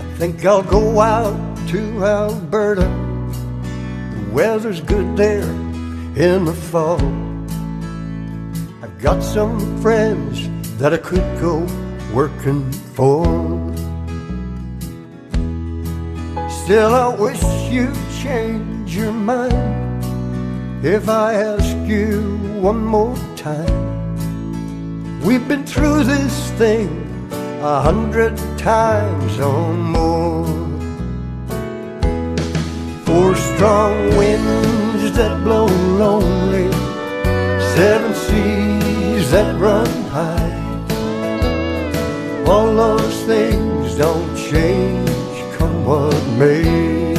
I think I'll go out to Alberta. The weather's good there in the fall. I've got some friends that I could go working for. Still, I wish you'd change your mind if I ask you one more time. We've been through this thing 100 times or more. 4 strong winds that blow lonely, 7 seas that run high. All those things don't change, come what may.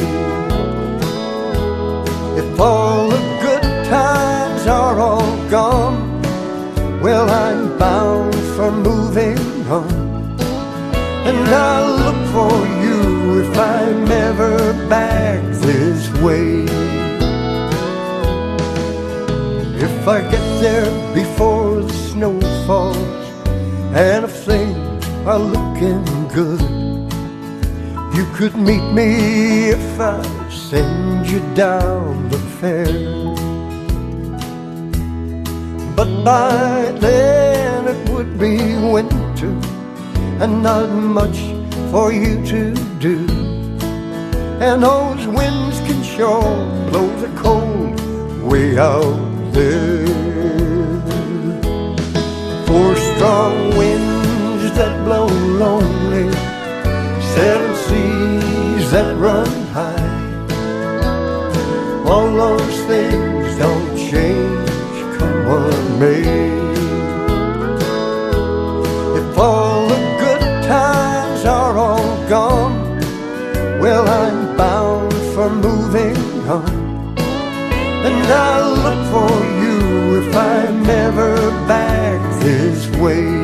If all the good times are all gone, well, I'm bound for moving on. And I'll look for you if I'm ever back this way. If I get there before the snow falls, and if things are looking good, you could meet me if I send you down the fair. But by then it would be winter and not much for you to do. And those winds can sure blow the cold way out there. 4 strong winds that blow lonely, 7 seas that run high. All those things don't change, come what may. If all the good times are all gone, well, I'm bound for moving on. And I'll look for you if I'm ever back this way.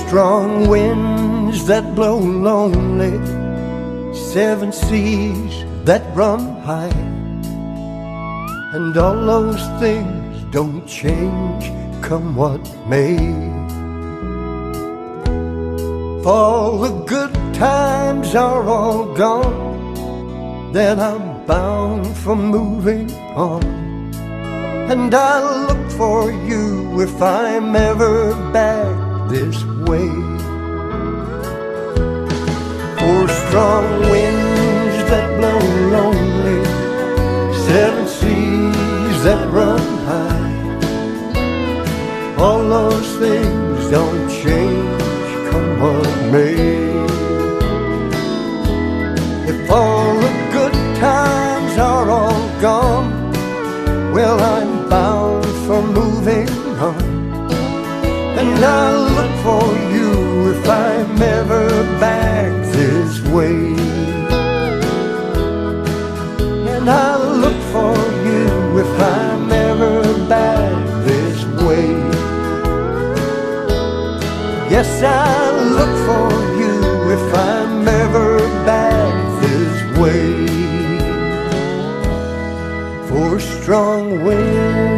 Strong winds that blow lonely, 7 seas that run high. And all those things don't change, come what may. If all the good times are all gone, then I'm bound for moving on. And I'll look for you if I'm ever back this way. 4 strong winds that blow lonely, 7 seas that run high. All those things don't change, come what may. If all the good times are all gone, well, I'm bound for moving on. And I'll look for you if I'm ever back this way. And I'll look for you if I'm ever back this way. Yes, I'll look for you if I'm ever back this way. 4 strong winds